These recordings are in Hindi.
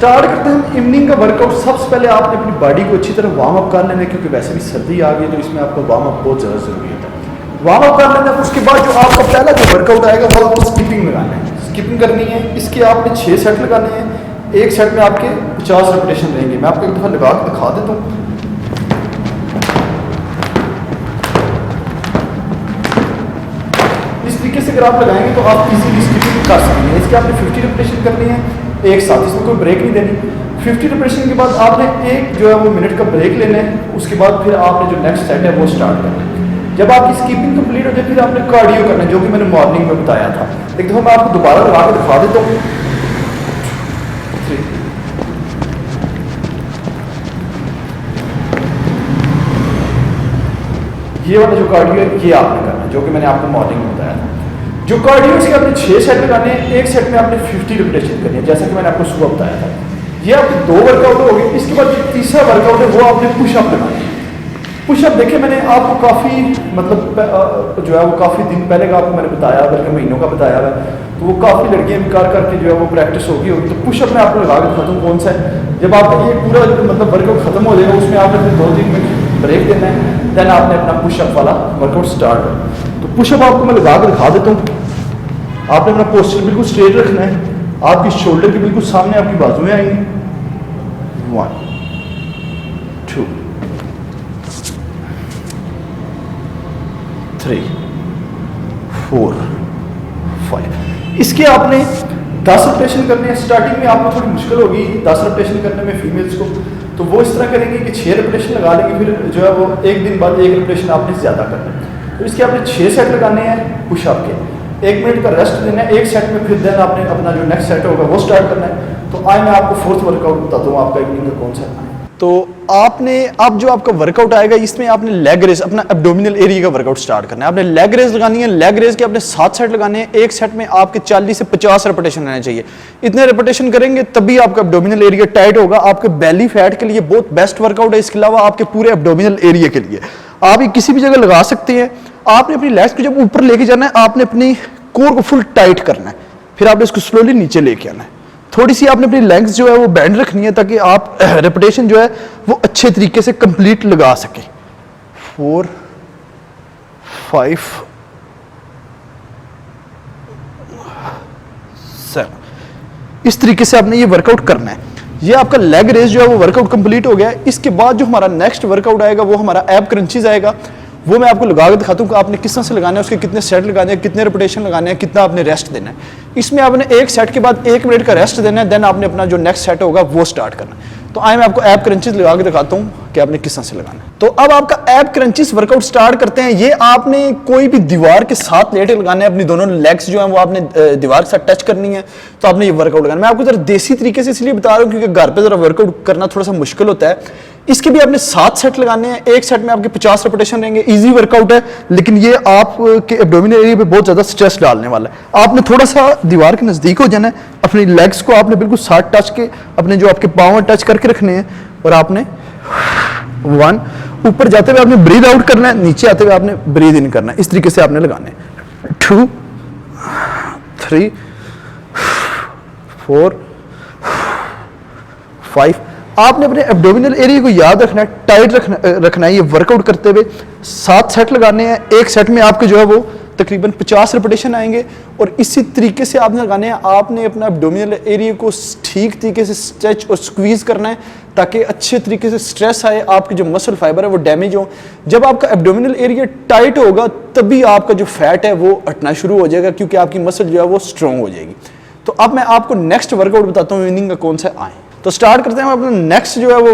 स्टार्ट करते हैं हम इवनिंग का वर्कआउट। सबसे पहले आपने अपनी बॉडी को अच्छी तरह वार्म अप कर लेना है, क्योंकि वैसे भी सर्दी आ गई तो इसमें आपको वार्म अप बहुत ज़्यादा ज़रूरी होता है। वार्म अप कर लेना है, उसके बाद जो आपका पहला जो वर्कआउट आएगा वो आपको स्किपिंग लगाना है। स्किपिंग करनी है, इसके आपने 6 सेट लगाने हैं। एक सेट में आपके 50 रेपिटेशन रहेंगे। मैं आपको एक दफ़ा लगा के दिखा देता हूँ। इस तरीके से अगर आप लगाएंगे तो आप इजीली स्किपिंग कर सकेंगे। इसके आपने 50 रेपिटेशन करनी है एक साथ, इसमें कोई ब्रेक नहीं देनी। 50 रेपिटेशन के बाद आपने एक जो है वो मिनट का ब्रेक लेना है। उसके बाद फिर आपने जो नेक्स्ट सेट है वो स्टार्ट करना है। जब आपकी स्किपिंग कंप्लीट हो जाए फिर आपने कार्डियो करना है, जो कि मैंने मॉर्निंग में बताया था। एक दफ़ा मैं आपको दोबारा लगा के दिखा देता हूँ। ये वाला जो कार्डियो है ये आपने करना है, जो कि मैंने आपको मॉर्निंग में बताया था। जो कार्डियो इसके आपने 6 सेट लगाने हैं। एक सेट में आपने 50 रेपिटेशन करनी है, जैसा कि मैंने आपको सुबह बताया था। ये आपके 2 वर्कआउट हो गए। इसके बाद जो तीसरा वर्कआउट है वो आपने पुशअप लगाना है। पुशअप देखिए मैंने आपको काफ़ी मतलब जो है वो काफ़ी दिन पहले का आपको मैंने बताया, बल्कि महीनों का बताया है। तो वो काफ़ी लड़कियाँ भी करके जो है वो प्रैक्टिस होगी। तो पुशअप में आपको लगा के दिखाता हूँ कौन सा है। जब आपका ये पूरा मतलब वर्कआउट खत्म हो जाएगा उसमें आपने फिर 2-3 मिनट ब्रेक देना है। देन आपने अपना पुशअप वाला वर्कआउट स्टार्ट करना। तो पुशअप आपको मैं लगा के दिखा देता हूँ। आपने अपना पोस्चर बिल्कुल स्ट्रेट रखना है। आपकी शोल्डर के बिल्कुल सामने आपकी बाजुएं आएंगी। 1 2 3 4 5। इसके आपने 10 रेपिटेशन करने हैं। स्टार्टिंग में आपको थोड़ी मुश्किल होगी 10 रेपिटेशन करने में फीमेल्स को, तो वो इस तरह करेंगे कि 6 रेपिटेशन लगा लेंगे। फिर जो है वो एक दिन बाद 1 रेपिटेशन आपने ज़्यादा करना है। तो इसके आपने 6 सेट लगाने हैं पुशअप के। 1 मिनट का रेस्ट देना है एक सेट में। फिर देन आपने अपना जो नेक्स्ट सेट होगा वो स्टार्ट करना है। तो आए मैं आपको 4th वर्कआउट बताता हूँ आपका इवनिंग का कौन सा है। तो आपने अब जो आपका वर्कआउट आएगा इसमें आपने लेग रेस, अपना एब्डोमिनल एरिया का वर्कआउट स्टार्ट करना है। आपने लेग रेस लगानी है। लेग रेस के आपने 7 सेट लगाने हैं। एक सेट में आपके 40 से 50 रेपिटेशन रहने चाहिए। इतने रेपिटेशन करेंगे तभी आपका एब्डोमिनल एरिया टाइट होगा। आपके बेली फैट के लिए बहुत बेस्ट वर्कआउट है। इसके अलावा आपके पूरे एब्डोमिनल एरिया के लिए आप ये किसी भी जगह लगा सकते हैं। आपने अपनी लेग्स को जब ऊपर लेके जाना है आपने अपनी कोर को फुल टाइट करना है। फिर आपने इसको स्लोली नीचे लेके आना है। थोड़ी सी आपने अपनी लेग्स जो है वो बैंड रखनी है ताकि आप रेपिटेशन जो है वो अच्छे तरीके से कंप्लीट लगा सके। 4 5 7 इस तरीके से आपने ये वर्कआउट करना है। ये आपका लेग रेस जो है वो वर्कआउट कंप्लीट हो गया है। इसके बाद जो हमारा नेक्स्ट वर्कआउट आएगा वो हमारा एब क्रंचीज आएगा। वो मैं आपको लगा के दिखाता हूँ कि आपने किस तरह से लगाना है, उसके कितने सेट लगाने हैं, कितने रेपिटेशन लगाने हैं, कितना आपने रेस्ट देना है। इसमें आपने एक सेट के बाद 1 मिनट का रेस्ट देना है। देन आपने अपना जो नेक्स्ट सेट होगा वो स्टार्ट करना है। तो आए मैं आपको एब क्रंचेस लगा के दिखाता हूँ कि आपने किस तरह से लगाना है। तो अब आपका एब क्रंचेस वर्कआउट स्टार्ट करते हैं। ये आपने कोई भी दीवार के साथ लेटे लगाना है। अपनी दोनों लेग्स जो है वो आपने दीवार के साथ टच करनी है। तो आपने ये वर्कआउट लगाना है। मैं आपको जरा देसी तरीके से इसलिए बता रहा हूँ क्योंकि घर पे जरा वर्कआउट करना थोड़ा सा मुश्किल होता है। इसके भी आपने 7 सेट लगाने हैं। एक सेट में आपके 50 रेपिटेशन रहेंगे। इजी वर्कआउट है, लेकिन ये आपके एब्डोमिनल एरिया पे बहुत ज़्यादा स्ट्रेस डालने वाला है। आपने थोड़ा सा दीवार के नज़दीक हो जाना है। अपनी लेग्स को आपने बिल्कुल साथ टच के अपने जो आपके पाँव टच करके रखने हैं। और आपने 1 ऊपर जाते हुए आपने ब्रीद आउट करना है, नीचे आते हुए आपने ब्रीद इन करना है। इस तरीके से आपने लगाने हैं। 2 3 4 5। आपने अपने एब्डोमिनल एरिया को याद रखना है, टाइट रखना है। ये वर्कआउट करते हुए 7 सेट लगाने हैं। एक सेट में आपके जो है वो तकरीबन 50 रेपिटेशन आएंगे। और इसी तरीके से आपने लगाने हैं। आपने अपना एब्डोमिनल एरिया को ठीक तरीके से स्ट्रेच और स्क्वीज करना है ताकि अच्छे तरीके से स्ट्रेस आए, आपके जो मसल फाइबर है वो डैमेज हो। जब आपका एब्डोमिनल एरिया टाइट होगा तभी आपका जो फैट है वो हटना शुरू हो जाएगा, क्योंकि आपकी मसल जो है वो स्ट्रॉन्ग हो जाएगी। तो अब मैं आपको नेक्स्ट वर्कआउट बताता हूँ इवनिंग का कौन सा आए। तो स्टार्ट करते हैं अपना नेक्स्ट जो है वो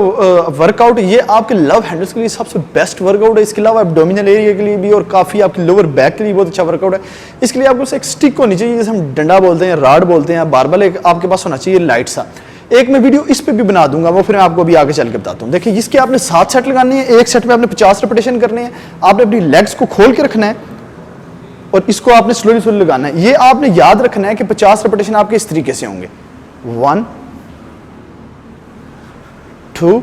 वर्कआउट। ये आपके लव हैंडल्स के लिए सबसे बेस्ट वर्कआउट है। इसके अलावा एब्डोमिनल एरिया के लिए भी और काफ़ी आपकी लोअर बैक के लिए बहुत अच्छा वर्कआउट है। इसके लिए आपको एक स्टिक होनी चाहिए, जैसे हम डंडा बोलते हैं, राड बोलते हैं, बारबल एक आपके पास होना चाहिए लाइट सा। एक मैं वीडियो इस पे भी बना दूंगा, वो फिर मैं आपको भी आगे चल के बताता हूँ। देखिए इसके आपने 7 सेट लगाने हैं। एक सेट में आपने 50 रेपिटेशन करने हैं। आपने अपनी लेग्स को खोल के रखना है और इसको आपने स्लोली स्लोली लगाना है। ये आपने याद रखना है कि 50 रेपिटेशन आपके इस तरीके से होंगे। 1 2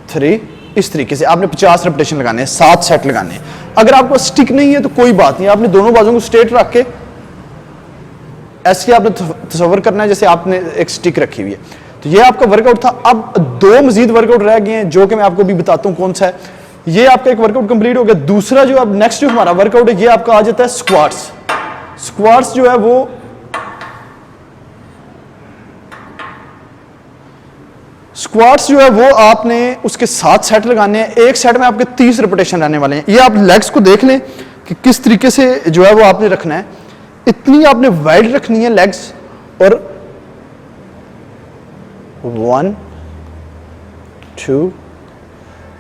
3 इस तरीके से आपने 50 रेपिटेशन लगाने हैं। 7 सेट लगाने हैं। अगर आपको स्टिक नहीं है तो कोई बात नहीं, आपने दोनों बाजू को स्ट्रेट रख के ऐसे आपने तस्वर करना है जैसे आपने एक स्टिक रखी हुई है। तो ये आपका वर्कआउट था। अब 2 मजीद वर्कआउट रह गए हैं जो कि मैं आपको भी बताता हूँ कौन सा है। ये आपका एक वर्कआउट कंप्लीट हो गया। दूसरा जो अब नेक्स्ट जो हमारा वर्कआउट है ये आपका आ जाता है स्क्वाट्स। स्क्वाट्स जो है वो स्क्वाट्स जो है वो आपने उसके 7 सेट लगाने हैं। एक सेट में आपके 30 रिपीटेशन रहने वाले हैं। ये आप लेग्स को देख लें कि किस तरीके से जो है वो आपने रखना है। इतनी आपने वाइड रखनी है लेग्स, और 1 2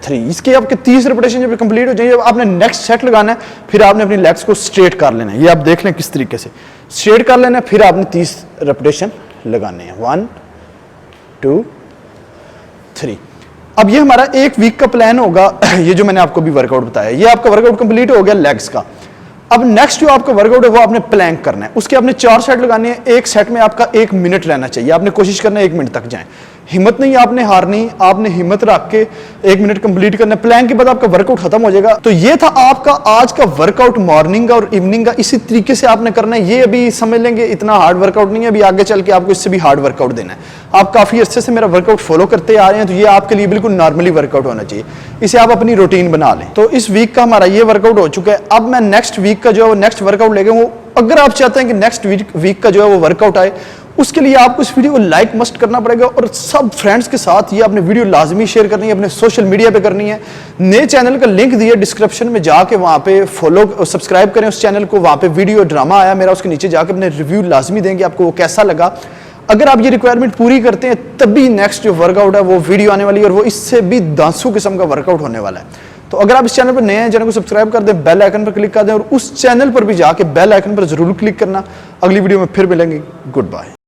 3 इसके आपके 30 रिपीटेशन जब कंप्लीट हो जाएंगे आपने नेक्स्ट सेट लगाना है। फिर आपने अपनी लेग्स को स्ट्रेट कर लेना है। ये आप देख लें किस तरीके से स्ट्रेट कर लेना है। फिर आपने 30 रिपीटेशन लगाने हैं। 1 2 3। अब ये हमारा एक वीक का प्लान होगा। ये जो मैंने आपको भी वर्कआउट बताया, ये आपका वर्कआउट कंप्लीट हो गया लेग्स का। अब नेक्स्ट जो आपका वर्कआउट है वो आपने प्लैंक करना है। उसके आपने 4 सेट लगाने हैं। एक सेट में आपका 1 मिनट रहना चाहिए। आपने कोशिश करना है 1 मिनट तक जाएं। हिम्मत नहीं आपने हारनी, आपने हिम्मत रख के 1 मिनट कंप्लीट करना है। प्लैंक के बाद आपका वर्कआउट खत्म हो जाएगा। तो ये था आपका आज का वर्कआउट मॉर्निंग का और इवनिंग का। इसी तरीके से आपने करना है। ये अभी समझ लेंगे इतना हार्ड वर्कआउट नहीं है, अभी आगे चल के आपको इससे भी हार्ड वर्कआउट देना है। आप काफी अच्छे से मेरा वर्कआउट फॉलो करते आ रहे हैं, तो ये आपके लिए बिल्कुल नॉर्मली वर्कआउट होना चाहिए। इसे आप अपनी रूटीन बना लें। तो इस वीक का हमारा ये वर्कआउट हो चुका है। अब मैं नेक्स्ट वीक का जो है वो नेक्स्ट वर्कआउट लेके वो, अगर आप चाहते हैं कि नेक्स्ट वीक का जो है वो वर्कआउट आए, उसके लिए आपको इस वीडियो को लाइक मस्ट करना पड़ेगा और सब फ्रेंड्स के साथ ये आपने वीडियो लाजमी शेयर करनी है, अपने सोशल मीडिया पे करनी है। नए चैनल का लिंक दिया डिस्क्रिप्शन में, जाके वहाँ पे फॉलो सब्सक्राइब करें उस चैनल को। वहाँ पे वीडियो ड्रामा आया मेरा, उसके नीचे जाके अपने रिव्यू लाजमी देंगे आपको वो कैसा लगा। अगर आप ये रिक्वायरमेंट पूरी करते हैं तभी नेक्स्ट जो वर्कआउट है वो वीडियो आने वाली है, और वो इससे भी 10 किस्म का वर्कआउट होने वाला है। तो अगर आप इस चैनल पर नए हैं, चैनल को सब्सक्राइब कर दें, बेल आइकन पर क्लिक कर दें, और उस चैनल पर भी जाके बेल आइकन पर जरूर क्लिक करना। अगली वीडियो में फिर मिलेंगे। Good bye.